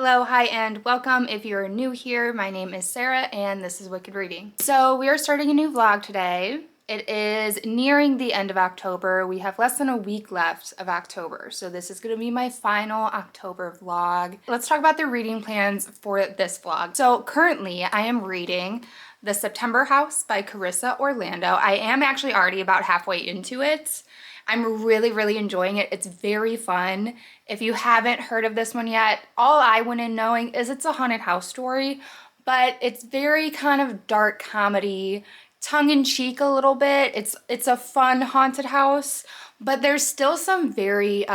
Hello, hi, and welcome. If you're new here, my name is Sarah and this is Wicked Reading. So we are starting a new vlog today. It is nearing the end of October. We have less than a week left of October. So this is going to be my final October vlog. Let's talk about the reading plans for this vlog. So currently I am reading The September House by Carissa Orlando. I am actually already about halfway into it. I'm really enjoying it. It's very fun. If you haven't heard of this one yet, all I went in knowing is it's a haunted house story, but it's very kind of dark comedy, tongue-in-cheek a little bit. It's a fun haunted house, but there's still some very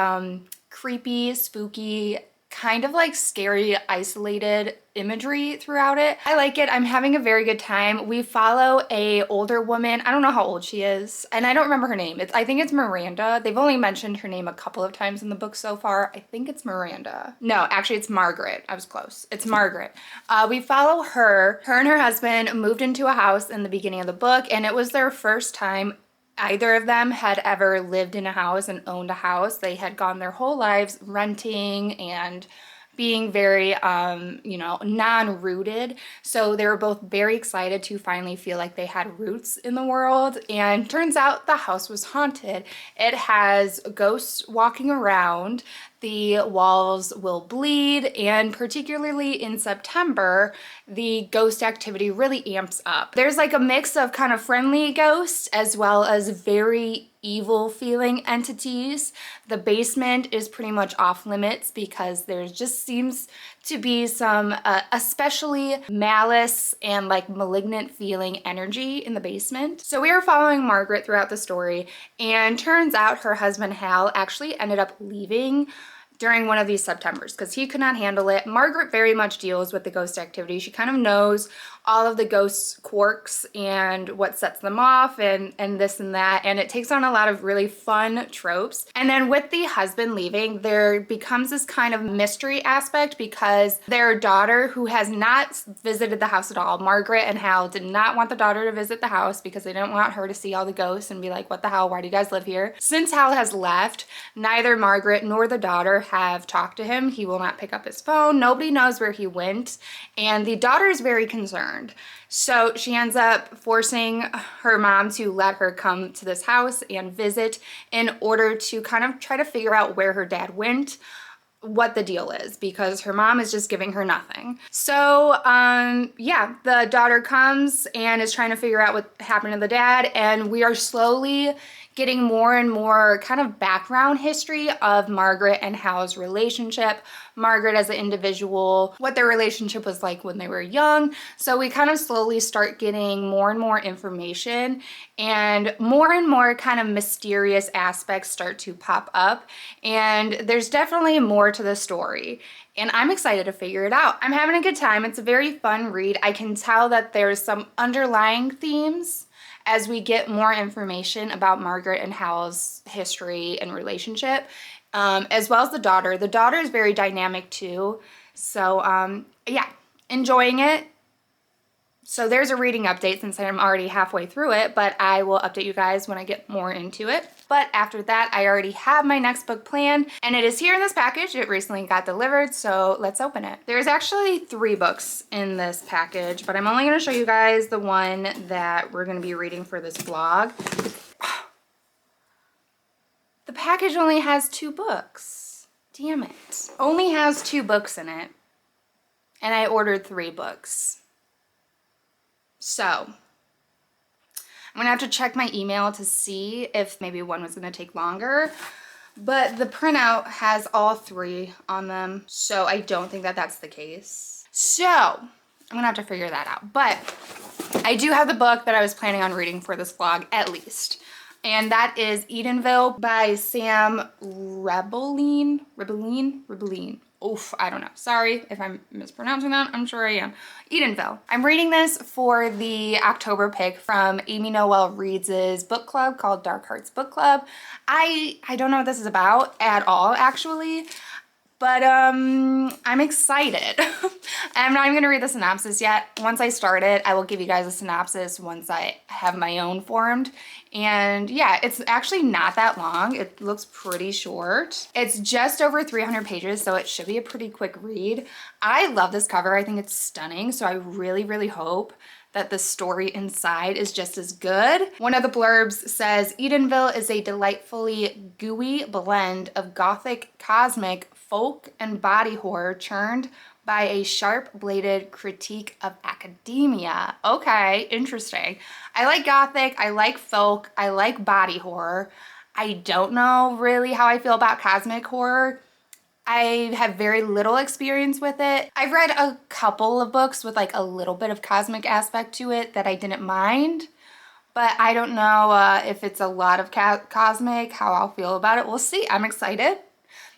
creepy, spooky, kind of like scary, isolated imagery throughout it. I like it. I'm having a very good time. We follow a older woman. I don't know how old she is, and I don't remember her name. I think it's Miranda. They've only mentioned her name a couple of times in the book so far. I think it's Miranda. No, actually it's Margaret. I was close. It's Margaret. We follow her. Her and her husband moved into a house in the beginning of the book, and it was their first time either of them had ever lived in a house and owned a house. They had gone their whole lives renting and being very, non-rooted. So they were both very excited to finally feel like they had roots in the world. And turns out the house was haunted. It has ghosts walking around. The walls will bleed, and particularly in September, the ghost activity really amps up. There's like a mix of kind of friendly ghosts as well as very evil feeling entities. The basement is pretty much off limits because there just seems to be some especially malice and like malignant feeling energy in the basement. So we are following Margaret throughout the story, and turns out her husband Hal actually ended up leaving during one of these Septembers because he could not handle it. Margaret very much deals with the ghost activity. She kind of knows all of the ghosts' quirks and what sets them off and this and that, and it takes on a lot of really fun tropes. And then with the husband leaving, there becomes this kind of mystery aspect because their daughter, who has not visited the house at all, Margaret and Hal did not want the daughter to visit the house because they didn't want her to see all the ghosts and be like, what the hell, why do you guys live here? Since Hal has left, neither Margaret nor the daughter have talked to him. He will not pick up his phone. Nobody knows where he went, and the daughter is very concerned. So she ends up forcing her mom to let her come to this house and visit in order to kind of try to figure out where her dad went, what the deal is, because her mom is just giving her nothing. So yeah, the daughter comes and is trying to figure out what happened to the dad, and we are slowly getting more and more kind of background history of Margaret and Hal's relationship, Margaret as an individual, what their relationship was like when they were young. So we kind of slowly start getting more and more information, and more kind of mysterious aspects start to pop up, and there's definitely more to the story. And I'm excited to figure it out. I'm having a good time. It's a very fun read. I can tell that there's some underlying themes as we get more information about Margaret and Hal's history and relationship, as well as the daughter. The daughter is very dynamic too. So yeah, enjoying it. So there's a reading update since I'm already halfway through it, but I will update you guys when I get more into it. But after that, I already have my next book planned, and it is here in this package. It recently got delivered, so let's open it. There's actually 3 books in this package, but I'm only going to show you guys the one that we're going to be reading for this vlog. The package only has 2 books. Damn it. Only has 2 books in it, and I ordered 3 books. So I'm gonna have to check my email to see if maybe one was gonna take longer, but the printout has all 3 on them, so I don't think that that's the case. So I'm gonna have to figure that out, but I do have the book that I was planning on reading for this vlog at least, and that is Edenville by Sam Rebelein. Oof, I don't know. Sorry if I'm mispronouncing that. I'm sure I am. Edenville. I'm reading this for the October pick from Amy Noel Reeds' book club called Dark Hearts Book Club. I don't know what this is about at all, actually. But I'm excited. I'm not even gonna read the synopsis yet. Once I start it, I will give you guys a synopsis once I have my own formed. And yeah, it's actually not that long. It looks pretty short. It's just over 300 pages, so it should be a pretty quick read. I love this cover. I think it's stunning, so I really, really hope that the story inside is just as good. One of the blurbs says, Edenville is a delightfully gooey blend of gothic, cosmic, folk, and body horror churned by a sharp-bladed critique of academia. Okay, interesting. I like gothic, I like folk, I like body horror. I don't know really how I feel about cosmic horror. I have very little experience with it. I've read a couple of books with like a little bit of cosmic aspect to it that I didn't mind, but I don't know if it's a lot of cosmic, how I'll feel about it. We'll see. I'm excited.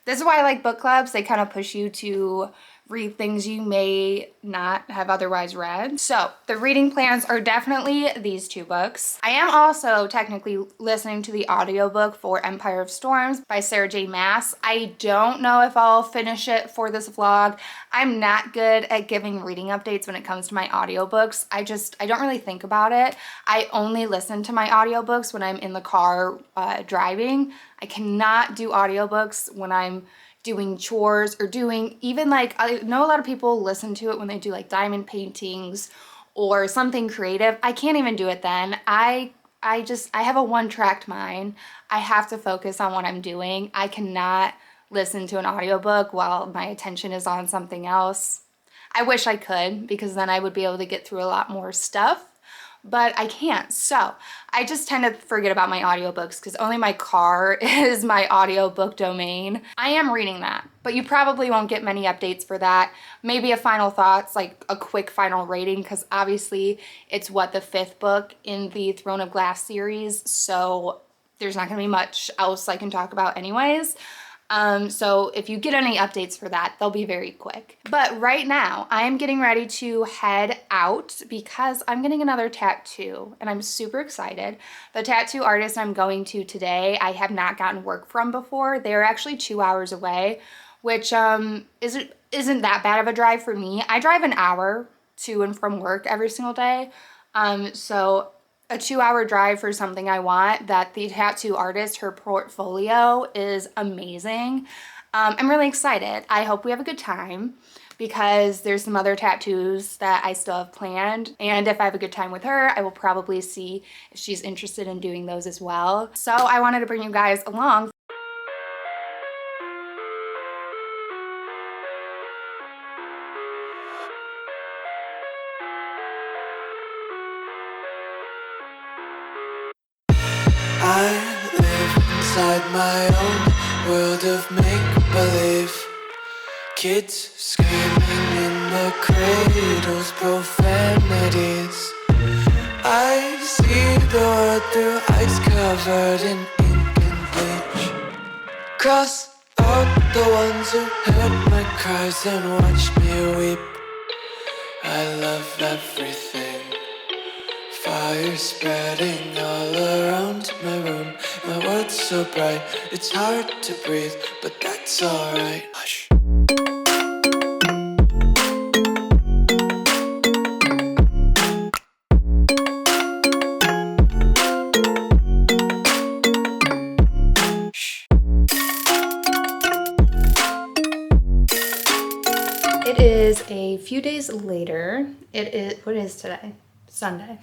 This is why I like book clubs. They kind of push you to read things you may not have otherwise read. So the reading plans are definitely these two books. I am also technically listening to the audiobook for Empire of Storms by Sarah J Maas. I don't know if I'll finish it for this vlog. I'm not good at giving reading updates when it comes to my audiobooks. I don't really think about it. I only listen to my audiobooks when I'm in the car driving. I cannot do audiobooks when I'm doing chores or doing even like, I know a lot of people listen to it when they do like diamond paintings or something creative. I can't even do it then. I have a one-tracked mind. I have to focus on what I'm doing. I cannot listen to an audiobook while my attention is on something else. I wish I could, because then I would be able to get through a lot more stuff, but I can't. So I just tend to forget about my audiobooks because only my car is my audiobook domain. I am reading that, but you probably won't get many updates for that. Maybe a final thoughts, like a quick final rating, because obviously it's what, the 5th book in the Throne of Glass series, so there's not gonna be much else I can talk about anyways. So if you get any updates for that, they'll be very quick. But right now, I'm getting ready to head out because I'm getting another tattoo and I'm super excited. The tattoo artist I'm going to today, I have not gotten work from before. They're actually 2 hours away, which isn't that bad of a drive for me. I drive an hour to and from work every single day. So a 2-hour drive for something I want, that the tattoo artist, her portfolio is amazing. I'm really excited. I hope we have a good time because there's some other tattoos that I still have planned. And if I have a good time with her, I will probably see if she's interested in doing those as well. So I wanted to bring you guys along. I live inside my own world of make-believe. Kids screaming in the cradles, profanities. I see the world through ice covered in ink and bleach. Cross out the ones who heard my cries and watched me weep. I love everything. Fire spreading all around my room. My world's so bright, it's hard to breathe, but that's alright. Hush. It is a few days later. What is today? Sunday.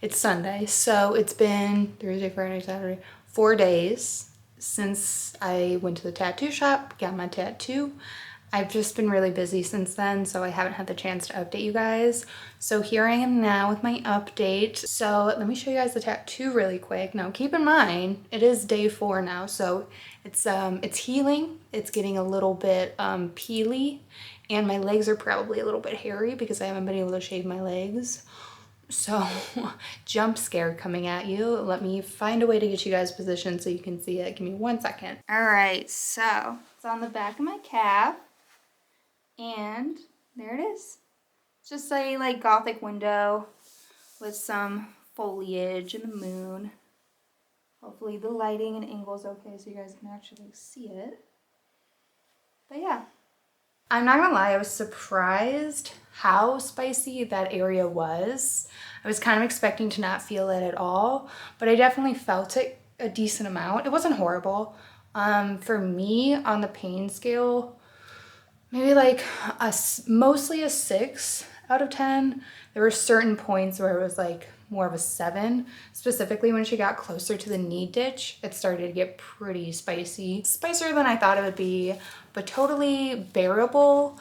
It's Sunday, so it's been Thursday, Friday, Saturday, 4 days since I went to the tattoo shop, got my tattoo. I've just been really busy since then, so I haven't had the chance to update you guys. So here I am now with my update. So let me show you guys the tattoo really quick. Now keep in mind, it is day 4 now, so it's healing. It's getting a little bit peely, and my legs are probably a little bit hairy because I haven't been able to shave my legs. So jump scare coming at you. Let me find a way to get you guys positioned so you can see it. Give me 1 second. All right, so it's on the back of my calf, and there it is. It's just a like gothic window with some foliage and the moon. Hopefully the lighting and angle is okay so you guys can actually see it. But yeah. I'm not gonna lie, I was surprised how spicy that area was. I was kind of expecting to not feel it at all, but I definitely felt it a decent amount. It wasn't horrible. For me, on the pain scale, maybe like mostly a 6 out of 10. There were certain points where it was like more of a 7. Specifically when she got closer to the knee ditch, it started to get pretty spicy. Spicier than I thought it would be, but totally bearable.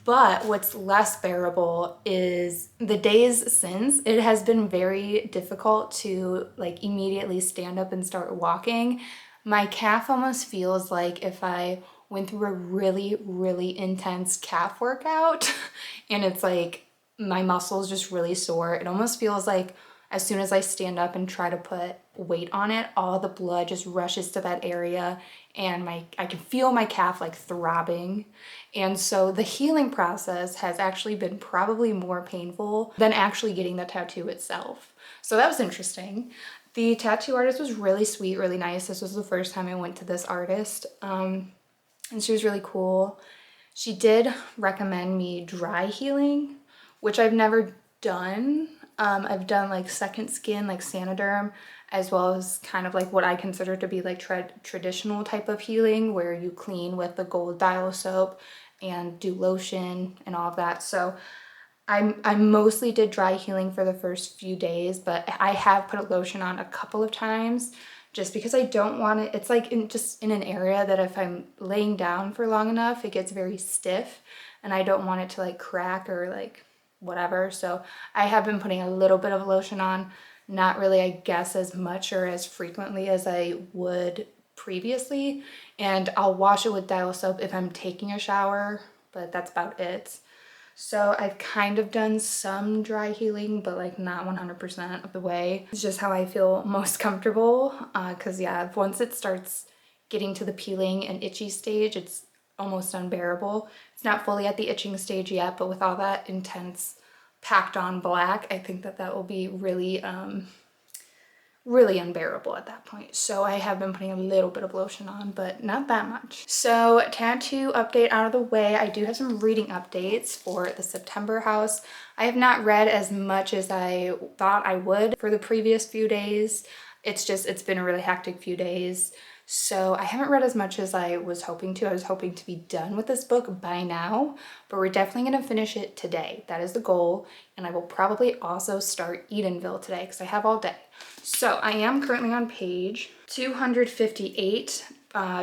But what's less bearable is the days since. It has been very difficult to like immediately stand up and start walking. My calf almost feels like if I went through a really, really intense calf workout and it's like my muscles just really sore. It almost feels like as soon as I stand up and try to put weight on it, all the blood just rushes to that area and I can feel my calf like throbbing. And so the healing process has actually been probably more painful than actually getting the tattoo itself. So that was interesting. The tattoo artist was really sweet, really nice. This was the first time I went to this artist. And she was really cool. She did recommend me dry healing, which I've never done. I've done like second skin, like Sanoderm, as well as kind of like what I consider to be like traditional type of healing where you clean with the gold dial soap and do lotion and all of that. So I mostly did dry healing for the first few days, but I have put a lotion on a couple of times just because I don't want it. It's like just in an area that if I'm laying down for long enough, it gets very stiff and I don't want it to like crack or like whatever. So I have been putting a little bit of lotion on, not really, I guess, as much or as frequently as I would previously. And I'll wash it with dial soap if I'm taking a shower, but that's about it. So I've kind of done some dry healing, but like not 100% of the way. It's just how I feel most comfortable. Cause yeah, once it starts getting to the peeling and itchy stage, it's almost unbearable. It's not fully at the itching stage yet, but with all that intense packed on black, I think that will be really, really unbearable at that point. So I have been putting a little bit of lotion on, but not that much. So tattoo update out of the way. I do have some reading updates for the September house. I have not read as much as I thought I would for the previous few days. It's been a really hectic few days. So I haven't read as much as I was hoping to. I was hoping to be done with this book by now, but we're definitely going to finish it today. That is the goal. And I will probably also start Edenville today because I have all day. So I am currently on page 258,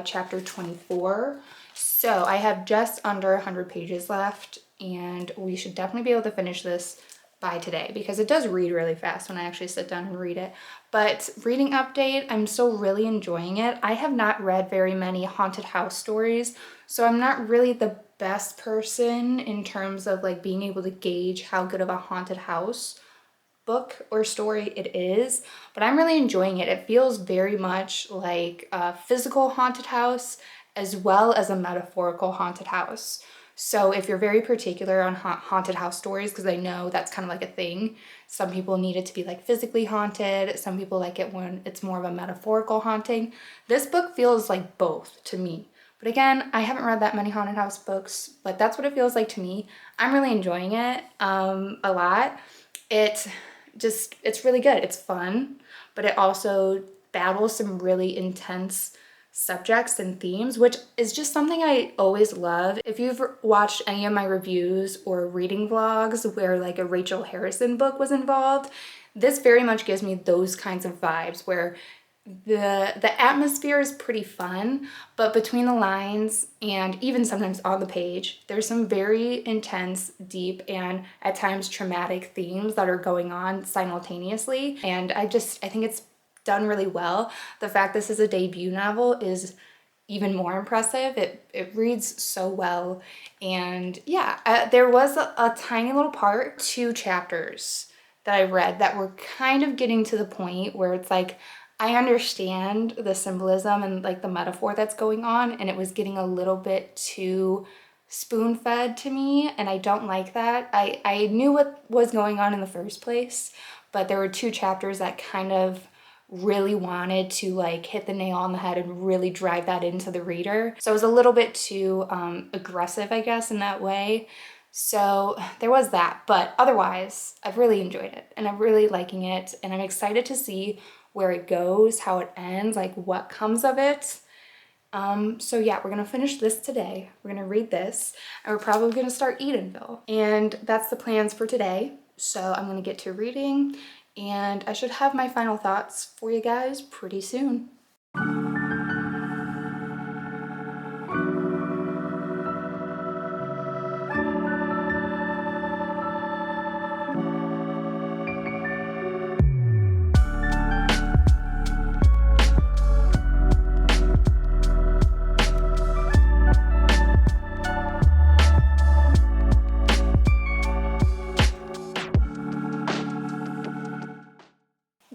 chapter 24. So I have just under 100 pages left and we should definitely be able to finish this by today because it does read really fast when I actually sit down and read it. But reading update, I'm still really enjoying it. I have not read very many haunted house stories, so I'm not really the best person in terms of like being able to gauge how good of a haunted house book or story it is, but I'm really enjoying it. It feels very much like a physical haunted house as well as a metaphorical haunted house. So if you're very particular on haunted house stories, because I know that's kind of like a thing, some people need it to be like physically haunted, some people like it when it's more of a metaphorical haunting. This book feels like both to me. But again, I haven't read that many haunted house books, but that's what it feels like to me. I'm really enjoying it a lot. It's really good. It's fun, but it also battles some really intense subjects and themes, which is just something I always love. If you've watched any of my reviews or reading vlogs where like a Rachel Harrison book was involved, this very much gives me those kinds of vibes where the atmosphere is pretty fun, but between the lines and even sometimes on the page, there's some very intense, deep, and at times traumatic themes that are going on simultaneously. And I think it's done really well. The fact this is a debut novel is even more impressive. It reads so well. And yeah, there was a tiny little part, 2 chapters that I read that were kind of getting to the point where it's like, I understand the symbolism and like the metaphor that's going on, and it was getting a little bit too spoon-fed to me, and I don't like that. I knew what was going on in the first place, but there were 2 chapters that kind of really wanted to like hit the nail on the head and really drive that into the reader. So it was a little bit too aggressive, I guess, in that way. So there was that, but otherwise I've really enjoyed it and I'm really liking it, and I'm excited to see where it goes, how it ends, like what comes of it. So yeah, we're gonna finish this today. We're gonna read this, and we're probably gonna start Edenville. And that's the plans for today. So I'm gonna get to reading, and I should have my final thoughts for you guys pretty soon.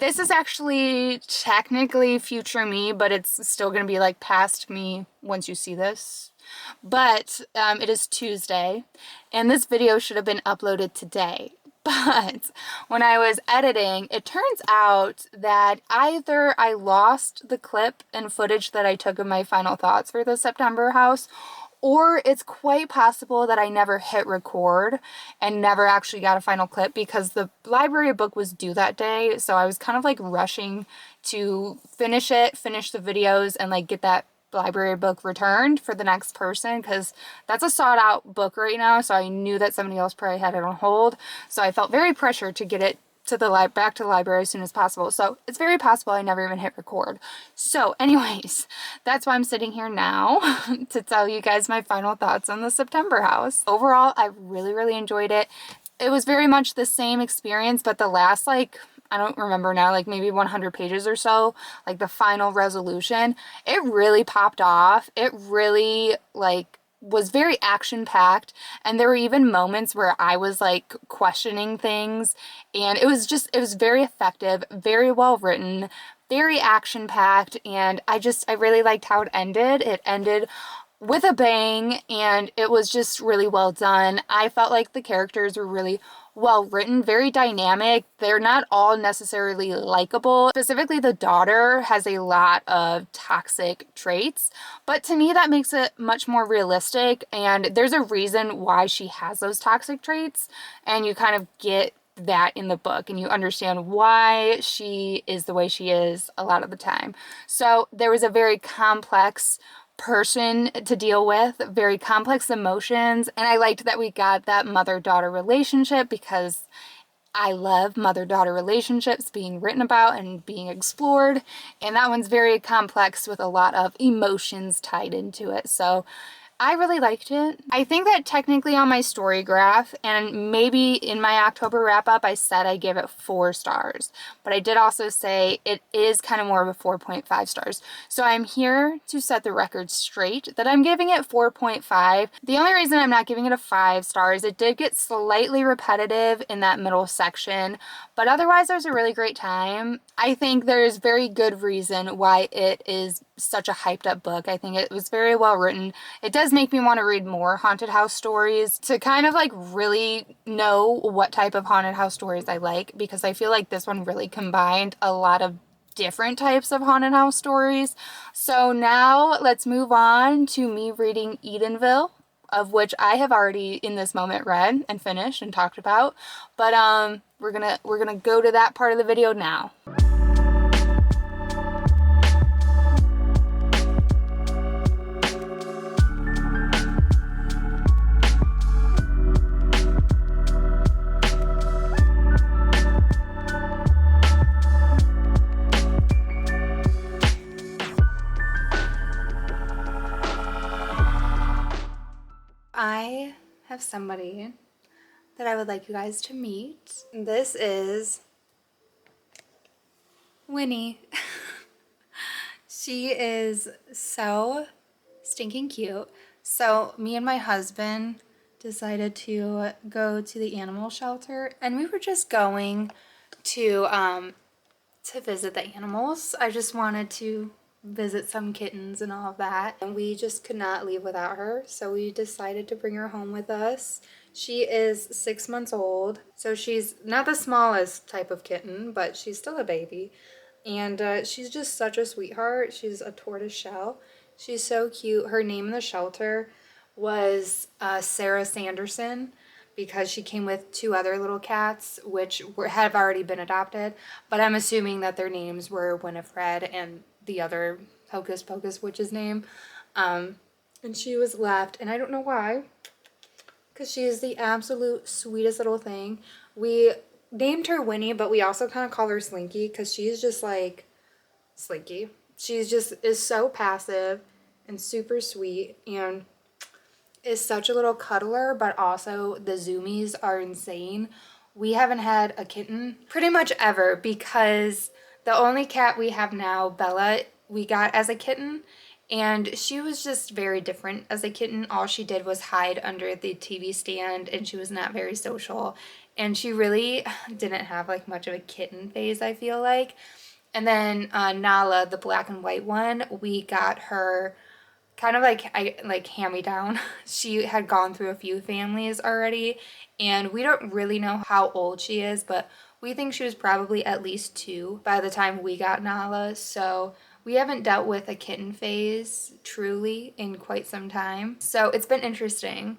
This is actually technically future me, but it's still gonna be like past me once you see this. But it is Tuesday, and this video should have been uploaded today. But when I was editing, it turns out that either I lost the clip and footage that I took of my final thoughts for the September house, or it's quite possible that I never hit record and never actually got a final clip because the library book was due that day. So I was kind of like rushing to finish it, finish the videos, and like get that library book returned for the next person, because that's a sought out book right now. So I knew that somebody else probably had it on hold. So I felt very pressured to get it to the back to the library as soon as possible. So it's very possible I never even hit record. So anyways, that's why I'm sitting here now to tell you guys my final thoughts on the September house. Overall, I really enjoyed it. It was very much the same experience, but the last, like, I don't remember now, like maybe 100 pages or so, like the final resolution, it really popped off. It really like was very action packed, and there were even moments where I was like questioning things, and it was very effective, very well written, very action packed, and I really liked how it ended. It ended with a bang, and it was just really well done. I felt like the characters were really well written, very dynamic. They're not all necessarily likable. Specifically, the daughter has a lot of toxic traits, but to me that makes it much more realistic, and there's a reason why she has those toxic traits, and you kind of get that in the book and you understand why she is the way she is a lot of the time. So there was a very complex person to deal with, very complex emotions, and I liked that we got that mother-daughter relationship because I love mother-daughter relationships being written about and being explored, and that one's very complex with a lot of emotions tied into it. So I really liked it. I think that technically on my story graph and maybe in my October wrap up, I said I give it 4 stars, but I did also say it is kind of more of a 4.5 stars. So I'm here to set the record straight that I'm giving it 4.5. The only reason I'm not giving it a 5 stars, it did get slightly repetitive in that middle section, but otherwise it was a really great time. I think there's very good reason why it is such a hyped up book. I think it was very well written. It does make me want to read more haunted house stories to kind of like really know what type of haunted house stories I like, because I feel like this one really combined a lot of different types of haunted house stories. So now let's move on to me reading Edenville, of which I have already in this moment read and finished and talked about, but we're gonna go to that part of the video now. I have somebody that I would like you guys to meet. This is Winnie. She is so stinking cute. So me and my husband decided to go to the animal shelter, and we were just going to visit the animals. I just wanted to visit some kittens and all of that, and we just could not leave without her, so we decided to bring her home with us. She is 6 months old, so she's not the smallest type of kitten, but she's still a baby, and she's just such a sweetheart. She's a tortoise shell. She's so cute. Her name in the shelter was Sarah Sanderson, because she came with 2 other little cats, which have already been adopted. But I'm assuming that their names were Winifred and the other Hocus Pocus witch's name. And she was left, and I don't know why, because she is the absolute sweetest little thing. We named her Winnie, but we also kind of call her Slinky, because she's just like Slinky. She's just is so passive and super sweet, and is such a little cuddler, but also the zoomies are insane. We haven't had a kitten pretty much ever, because the only cat we have now, Bella, we got as a kitten, and she was just very different as a kitten. All she did was hide under the TV stand, and she was not very social, and she really didn't have like much of a kitten phase, I feel like. And then Nala, the black and white one, we got her kind of like hand-me-down. She had gone through a few families already, and we don't really know how old she is, but we think she was probably at least 2 by the time we got Nala. So we haven't dealt with a kitten phase truly in quite some time. So it's been interesting.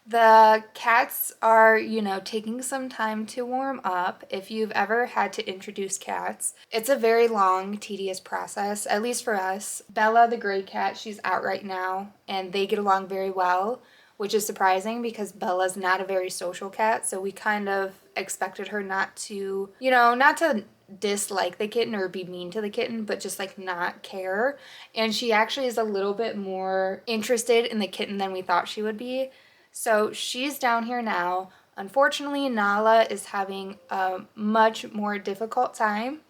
The cats are, you know, taking some time to warm up. If you've ever had to introduce cats, it's a very long, tedious process, at least for us. Bella, the gray cat, she's out right now, and they get along very well, which is surprising because Bella's not a very social cat, so we kind of expected her not to, you know, not to dislike the kitten or be mean to the kitten, but just like not care. And she actually is a little bit more interested in the kitten than we thought she would be. So she's down here now. Unfortunately, Nala is having a much more difficult time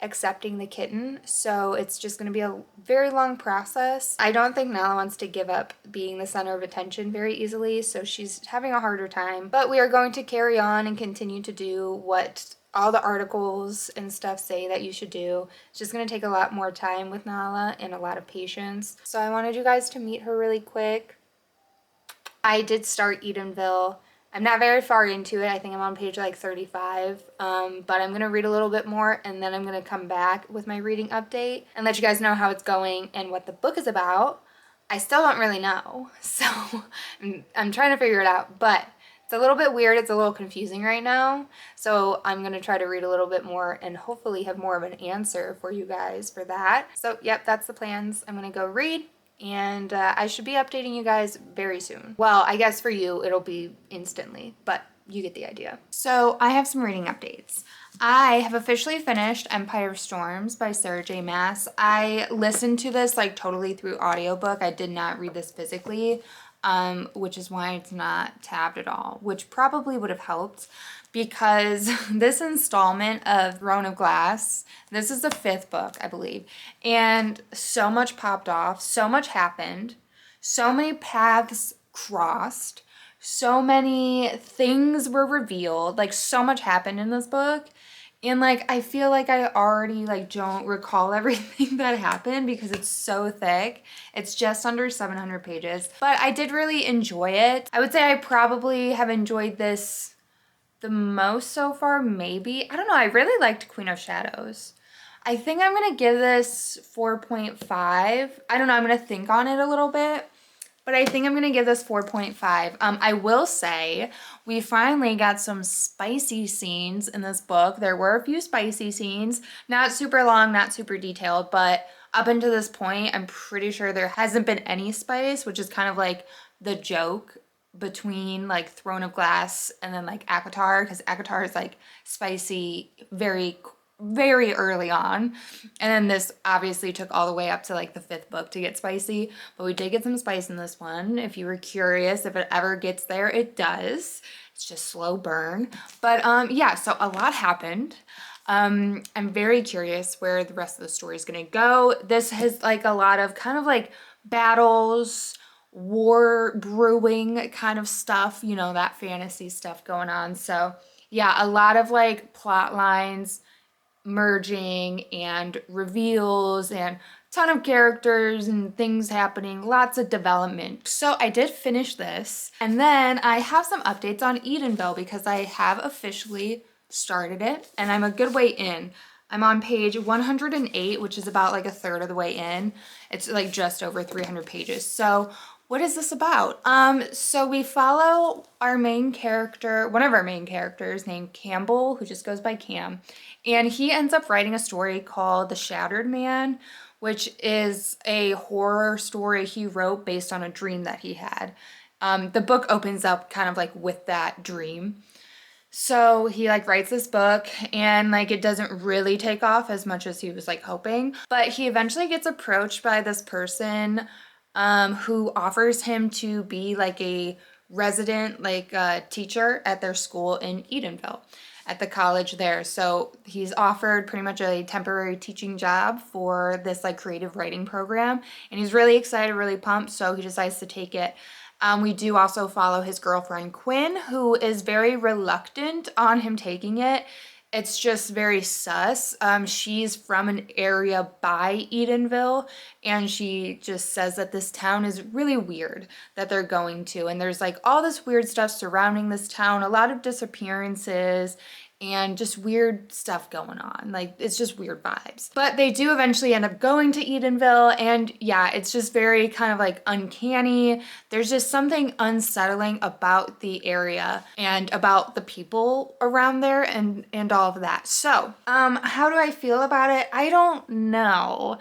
accepting the kitten, so it's just going to be a very long process. I don't think Nala wants to give up being the center of attention very easily, so she's having a harder time. But we are going to carry on and continue to do what all the articles and stuff say that you should do. It's just going to take a lot more time with Nala and a lot of patience. So I wanted you guys to meet her really quick. I did start Edenville. I'm not very far into it. I think I'm on page like 35, but I'm going to read a little bit more, and then I'm going to come back with my reading update and let you guys know how it's going and what the book is about. I still don't really know, so I'm trying to figure it out, but it's a little bit weird. It's a little confusing right now, so I'm going to try to read a little bit more and hopefully have more of an answer for you guys for that. So, yep, that's the plans. I'm going to go read. And I should be updating you guys very soon. Well, I guess for you, it'll be instantly, but you get the idea. So I have some reading updates. I have officially finished Empire of Storms by Sarah J Maas. I listened to this like totally through audiobook. I did not read this physically, which is why it's not tabbed at all, which probably would have helped, because this installment of Throne of Glass, this is the 5th book, I believe, and so much popped off, so much happened, so many paths crossed, so many things were revealed, like so much happened in this book, and like I feel like I already like don't recall everything that happened because it's so thick. It's just under 700 pages, but I did really enjoy it. I would say I probably have enjoyed this the most so far, maybe. I don't know, I really liked Queen of Shadows. I think I'm gonna give this 4.5. I don't know, I'm gonna think on it a little bit, but I think I'm gonna give this 4.5. I will say we finally got some spicy scenes in this book. There were a few spicy scenes, not super long, not super detailed, but up until this point, I'm pretty sure there hasn't been any spice, which is kind of like the joke between like Throne of Glass and then like ACOTAR, because ACOTAR is like spicy very early on, and then this obviously took all the way up to like the 5th book to get spicy, but we did get some spice in this one. If you were curious if it ever gets there, it does. It's just slow burn, but yeah, so a lot happened. I'm very curious where the rest of the story is gonna go. This has like a lot of kind of like battles, war brewing kind of stuff, you know, that fantasy stuff going on. So yeah, a lot of like plot lines merging and reveals and a ton of characters and things happening, lots of development. So I did finish this, and then I have some updates on Edenville because I have officially started it and I'm a good way in. I'm on page 108, which is about like a third of the way in. It's like just over 300 pages. So what is this about? So we follow our main character, one of our main characters named Campbell, who just goes by Cam. And he ends up writing a story called The Shattered Man, which is a horror story he wrote based on a dream that he had. The book opens up kind of like with that dream. So he like writes this book and like it doesn't really take off as much as he was like hoping, but he eventually gets approached by this person who offers him to be like a resident like teacher at their school in Edenville at the college there. So he's offered pretty much a temporary teaching job for this like creative writing program, and he's really excited, really pumped, so he decides to take it. We do also follow his girlfriend Quinn, who is very reluctant on him taking it. It's just very sus. She's from an area by Edenville, and she just says that this town is really weird that they're going to. And there's like all this weird stuff surrounding this town, a lot of disappearances, and just weird stuff going on. Like, it's just weird vibes. But they do eventually end up going to Edenville, and yeah, it's just very kind of like uncanny. There's just something unsettling about the area and about the people around there and all of that. So, how do I feel about it? I don't know.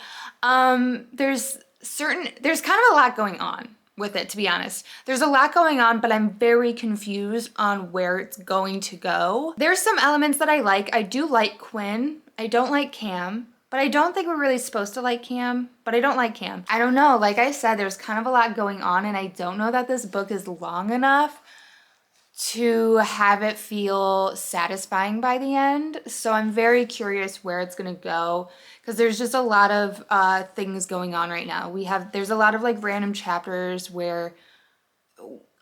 There's kind of a lot going on with it, to be honest. There's a lot going on, but I'm very confused on where it's going to go. There's some elements that I like. I do like Quinn. I don't like Cam, but I don't think we're really supposed to like Cam, but I don't like Cam. I don't know. Like I said, there's kind of a lot going on, and I don't know that this book is long enough to have it feel satisfying by the end. So I'm very curious where it's gonna go, because there's just a lot of things going on right now. There's a lot of like random chapters where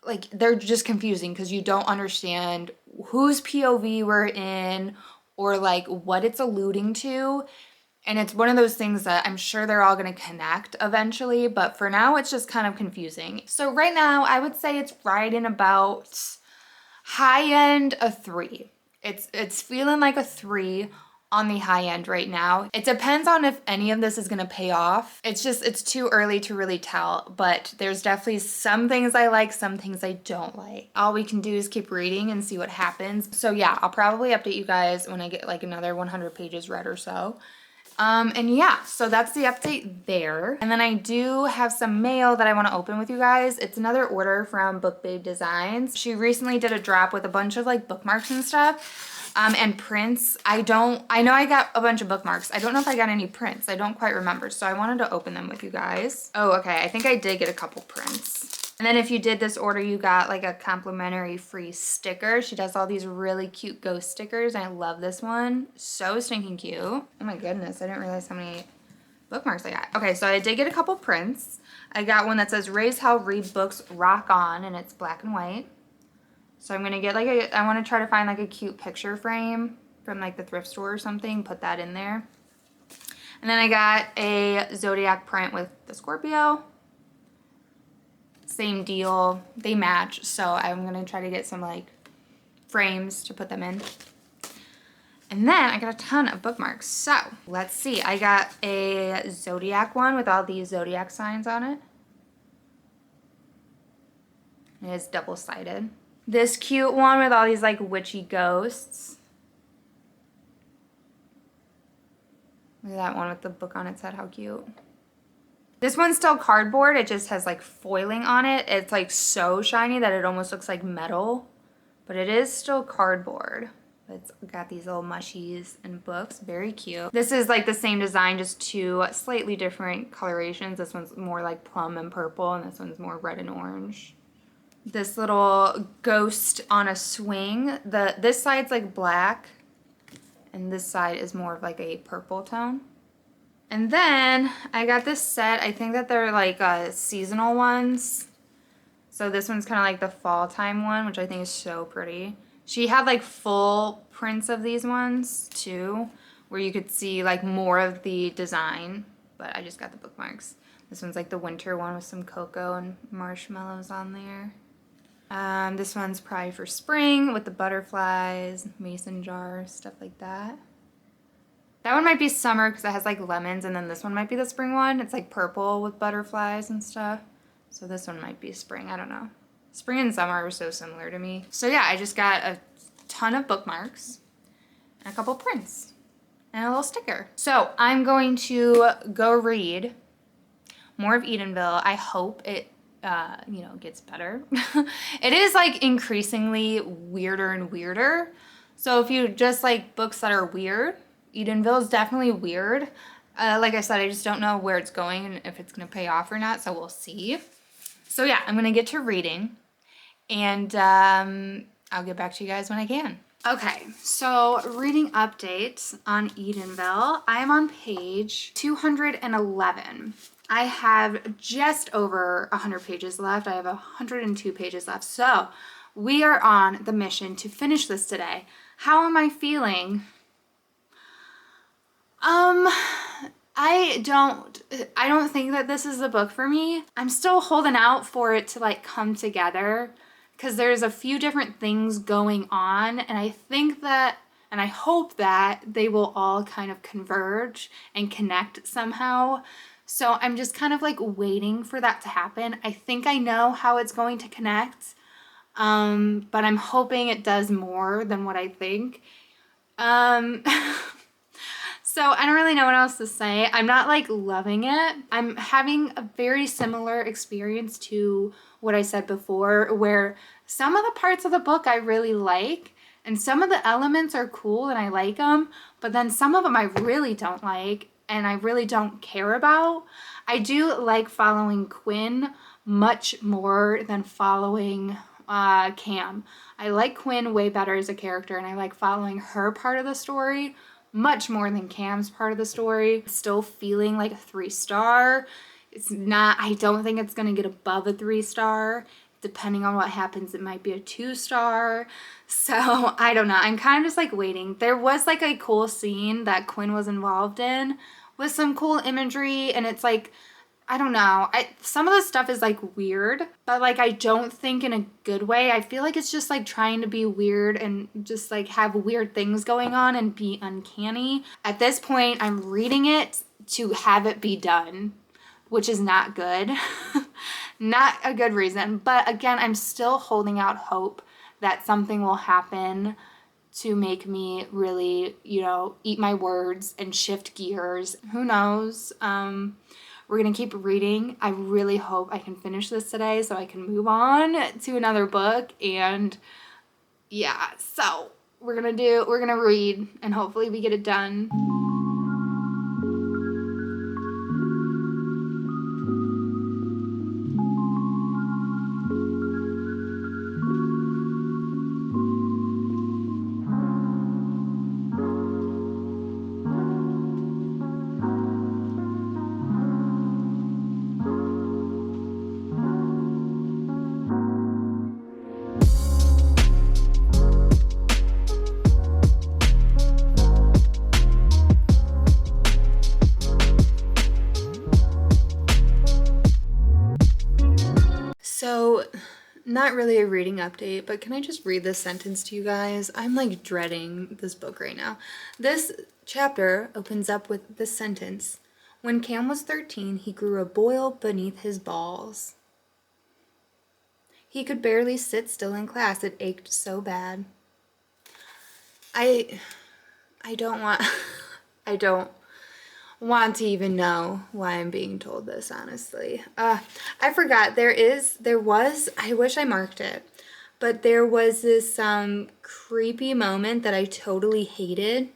like they're just confusing because you don't understand whose POV we're in or like what it's alluding to. And it's one of those things that I'm sure they're all going to connect eventually, but for now it's just kind of confusing. So right now I would say it's right in about high end a 3. It's feeling like a 3 on the high end right now. It depends on if any of this is gonna pay off. It's too early to really tell, but there's definitely some things I like, some things I don't like. All we can do is keep reading and see what happens. So yeah, I'll probably update you guys when I get like another 100 pages read or so. And yeah, so that's the update there. And then I do have some mail that I want to open with you guys. It's another order from Book Babe Designs. She recently did a drop with a bunch of like bookmarks and stuff, and prints. I know I got a bunch of bookmarks. I don't know if I got any prints. I don't quite remember. So I wanted to open them with you guys. Oh, okay. I think I did get a couple prints. And then if you did this order, you got like a complimentary free sticker. She does all these really cute ghost stickers, and I love this one. So stinking cute. Oh my goodness, I didn't realize how many bookmarks I got. Okay, so I did get a couple prints. I got one that says Raise Hell, Read Books, Rock On, and it's black and white. So I'm gonna get like I wanna try to find like a cute picture frame from like the thrift store or something, put that in there. And then I got a Zodiac print with the Scorpio. Same deal, they match, so I'm gonna try to get some like frames to put them in. And then I got a ton of bookmarks. So let's see, I got a Zodiac one with all these Zodiac signs on it. It is double-sided. This cute one with all these like witchy ghosts. Look at that one with the book on its head, how cute. This one's still cardboard, it just has like foiling on it. It's like so shiny that it almost looks like metal, but it is still cardboard. It's got these little mushies and books, very cute. This is like the same design, just two slightly different colorations. This one's more like plum and purple, and this one's more red and orange. This little ghost on a swing. This side's like black, and this side is more of like a purple tone. And then I got this set. I think that they're like seasonal ones. So this one's kind of like the fall time one, which I think is so pretty. She had like full prints of these ones too, where you could see like more of the design, but I just got the bookmarks. This one's like the winter one with some cocoa and marshmallows on there. This one's probably for spring with the butterflies, mason jars, stuff like that. That one might be summer because it has like lemons, and then this one might be the spring one. It's like purple with butterflies and stuff. So this one might be spring, I don't know. Spring and summer are so similar to me. So yeah, I just got a ton of bookmarks and a couple prints and a little sticker. So I'm going to go read more of Edenville. I hope it you know, gets better. It is like increasingly weirder and weirder. So if you just like books that are weird, Edenville is definitely weird. Like I said, I just don't know where it's going and if it's gonna pay off or not, so we'll see. So yeah, I'm gonna get to reading, and I'll get back to you guys when I can. Okay, so reading updates on Edenville. I'm on page 211. I have just over 100 pages left. I have 102 pages left. So we are on the mission to finish this today. How am I feeling? I don't think that this is the book for me. I'm still holding out for it to like come together because there's a few different things going on, and I think that, and I hope that they will all kind of converge and connect somehow. So I'm just kind of like waiting for that to happen. I think I know how it's going to connect, but I'm hoping it does more than what I think. So I don't really know what else to say. I'm not like loving it. I'm having a very similar experience to what I said before, where some of the parts of the book I really like, and some of the elements are cool and I like them, but then some of them I really don't like and I really don't care about. I do like following Quinn much more than following Cam. I like Quinn way better as a character, and I like following her part of the story much more than Cam's part of the story. Still feeling like a 3-star. It's not, I don't think it's gonna get above a 3-star. Depending on what happens, it might be a 2-star. So I don't know, I'm kind of just like waiting. There was like a cool scene that Quinn was involved in with some cool imagery, and it's like, I don't know, some of the stuff is like weird, but like I don't think in a good way. I feel like it's just like trying to be weird and just like have weird things going on and be uncanny. At this point, I'm reading it to have it be done, which is not good. Not a good reason, but again, I'm still holding out hope that something will happen to make me really, you know, eat my words and shift gears. Who knows? We're gonna keep reading. I really hope I can finish this today so I can move on to another book. And yeah, so we're gonna read and hopefully we get it done. So, not really a reading update, but can I just read this sentence to you guys? I'm like dreading this book right now. This chapter opens up with this sentence. When Cam was 13, he grew a boil beneath his balls. He could barely sit still in class. It ached so bad. I don't want to even know why I'm being told this, honestly. I forgot, I wish I marked it, but there was this creepy moment that I totally hated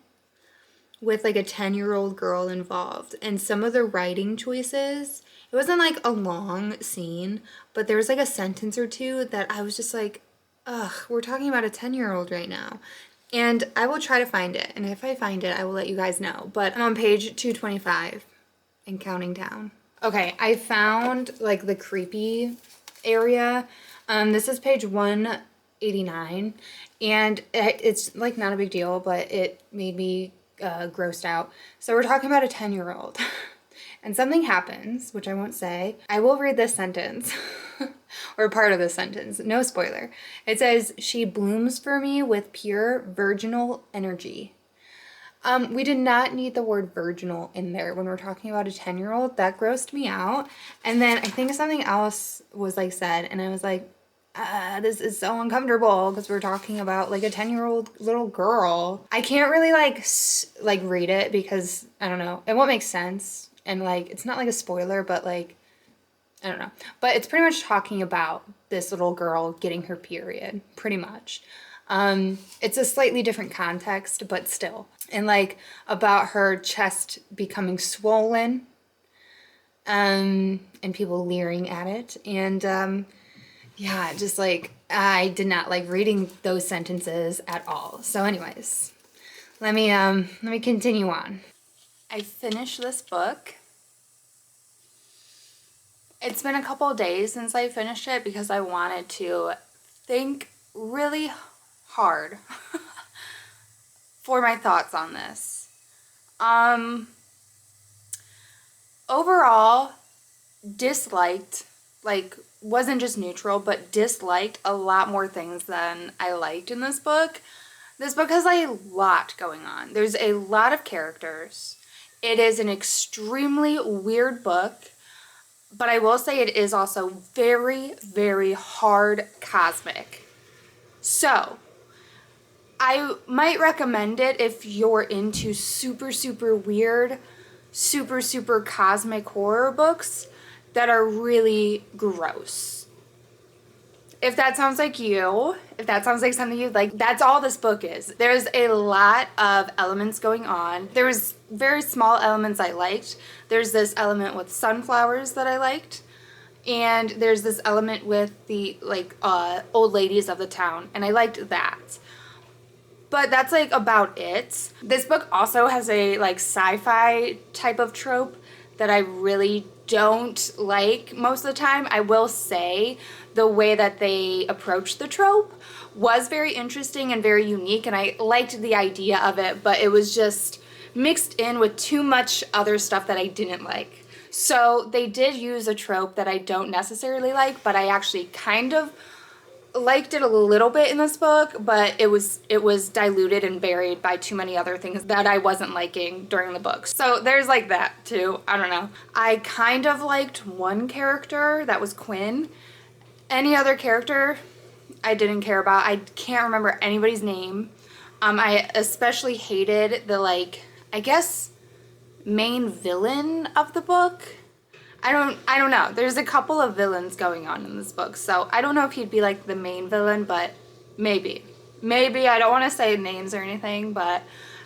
with like a 10-year-old girl involved, and some of the writing choices, it wasn't like a long scene, but there was like a sentence or two that I was just like, ugh, we're talking about a 10-year-old right now. And I will try to find it, and if I find it, I will let you guys know. But I'm on page 225 and counting down. Okay, I found like the creepy area. This is page 189, and it's like not a big deal, but it made me grossed out. So we're talking about a 10-year-old, and something happens, which I won't say. I will read this sentence. Or part of the sentence, no spoiler. It says, she blooms for me with pure virginal energy. We did not need the word virginal in there when we're talking about a 10-year-old. That grossed me out. And then I think something else was like said, and I was like, this is so uncomfortable because we're talking about like a 10-year-old little girl. I can't really like read it because I don't know. It won't make sense. And like, it's not like a spoiler, but like, I don't know. But it's pretty much talking about this little girl getting her period, pretty much. It's a slightly different context, but still. And like about her chest becoming swollen, and people leering at it. And yeah, just like I did not like reading those sentences at all. So anyways, let me continue on. I finished this book. It's been a couple of days since I finished it because I wanted to think really hard for my thoughts on this. Overall, disliked, like, wasn't just neutral, but disliked a lot more things than I liked in this book. This book has a lot going on. There's a lot of characters. It is an extremely weird book, but I will say it is also very, very hard cosmic. So, I might recommend it if you're into super, super weird, super, super cosmic horror books that are really gross. If that sounds like you, if that sounds like something you'd like, that's all this book is. There's a lot of elements going on. There was very small elements I liked. There's this element with sunflowers that I liked. And there's this element with the old ladies of the town, and I liked that. But that's like about it. This book also has a like sci-fi type of trope that I really don't like most of the time. I will say the way that they approached the trope was very interesting and very unique, and I liked the idea of it, but it was just mixed in with too much other stuff that I didn't like. So they did use a trope that I don't necessarily like, but I actually kind of liked it a little bit in this book, but it was diluted and buried by too many other things that I wasn't liking during the book. So there's like that too. I don't know. I kind of liked one character, that was Quinn. Any other character I didn't care about. I can't remember anybody's name. I especially hated the I guess main villain of the book. I don't know. There's a couple of villains going on in this book, so I don't know if he'd be like the main villain, but maybe. Maybe. I don't want to say names or anything, but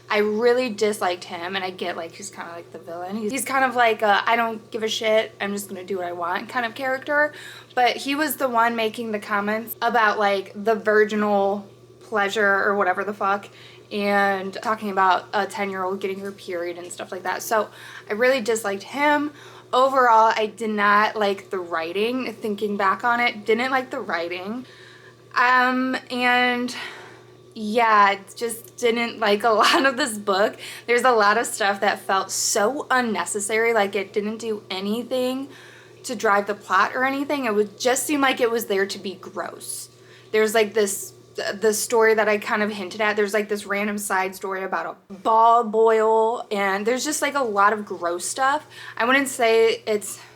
I really disliked him, and I get like he's kind of like the villain. He's kind of like a, I don't give a shit, I'm just gonna do what I want kind of character, but he was the one making the comments about like the virginal pleasure or whatever the fuck, and talking about a 10-year-old getting her period and stuff like that. So I really disliked him. Overall, I did not like the writing. Thinking back on it, didn't like the writing. And yeah, just didn't like a lot of this book. There's a lot of stuff that felt so unnecessary, like it didn't do anything to drive the plot or anything. It would just seem like it was there to be gross. There's like the story that I kind of hinted at, there's like this random side story about a ball boil, and there's just like a lot of gross stuff. I wouldn't say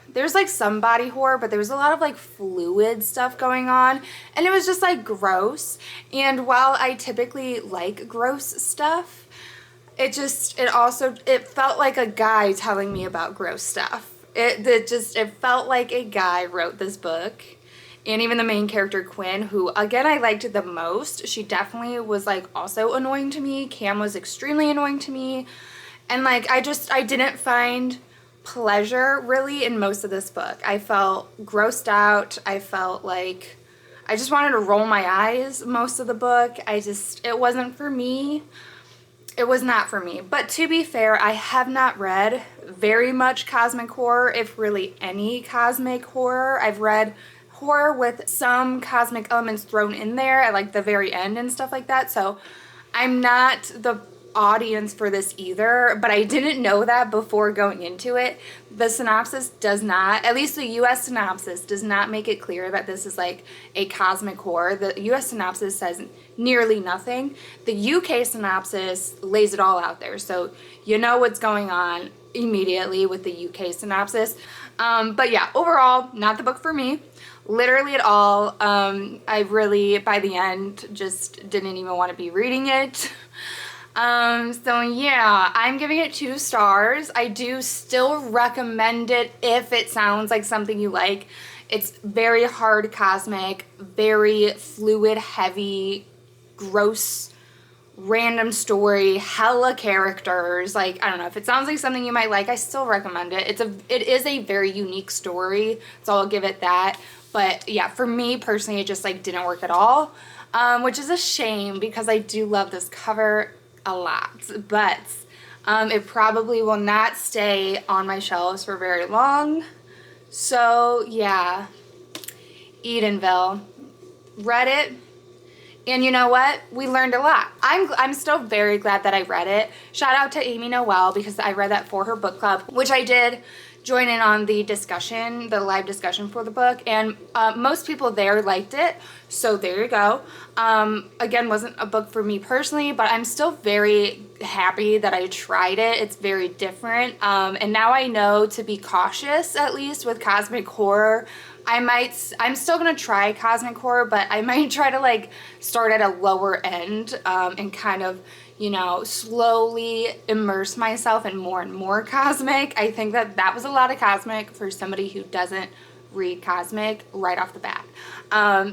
there's like some body horror, but there was a lot of like fluid stuff going on, and it was just like gross. And while I typically like gross stuff, it felt like a guy telling me about gross stuff. It felt like a guy wrote this book. And even the main character, Quinn, who, again, I liked the most. She definitely was, like, also annoying to me. Cam was extremely annoying to me. And, like, I didn't find pleasure, really, in most of this book. I felt grossed out. I felt like I just wanted to roll my eyes most of the book. It wasn't for me. It was not for me. But to be fair, I have not read very much cosmic horror, if really any cosmic horror. I've read horror with some cosmic elements thrown in there at like the very end and stuff like that. So I'm not the audience for this either, but I didn't know that before going into it. The synopsis does not, at least the US synopsis does not make it clear that this is like a cosmic horror. The US synopsis says nearly nothing. The UK synopsis lays it all out there, so you know what's going on immediately with the UK synopsis. But yeah, overall, not the book for me. Literally at all. I really, by the end, just didn't even want to be reading it. So yeah, I'm giving it 2 stars. I do still recommend it if it sounds like something you like. It's very hard cosmic, very fluid, heavy, gross, random story, hella characters. Like, I don't know, if it sounds like something you might like, I still recommend it. It is a very unique story, so I'll give it that. But yeah, for me personally, it just like didn't work at all, which is a shame because I do love this cover a lot, but it probably will not stay on my shelves for very long. So yeah, Edenville, read it, and you know what? We learned a lot. I'm still very glad that I read it. Shout out to Amy Noel because I read that for her book club, which I did join in on the discussion, the live discussion for the book, and most people there liked it, so there you go. Again, wasn't a book for me personally, but I'm still very happy that I tried it. It's very different, and now I know to be cautious, at least with cosmic horror. I'm still gonna try cosmic horror, but I might try to like start at a lower end and kind of, you know, slowly immerse myself in more and more cosmic. I think that was a lot of cosmic for somebody who doesn't read cosmic right off the bat.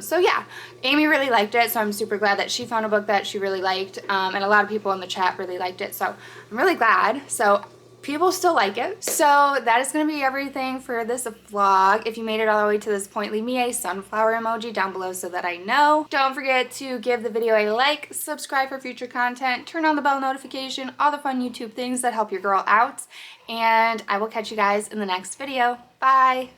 So yeah, Amy really liked it, so I'm super glad that she found a book that she really liked, and a lot of people in the chat really liked it, so I'm really glad. So people still like it. So that is going to be everything for this vlog. If you made it all the way to this point, leave me a sunflower emoji down below so that I know. Don't forget to give the video a like, subscribe for future content, turn on the bell notification, all the fun YouTube things that help your girl out, and I will catch you guys in the next video. Bye!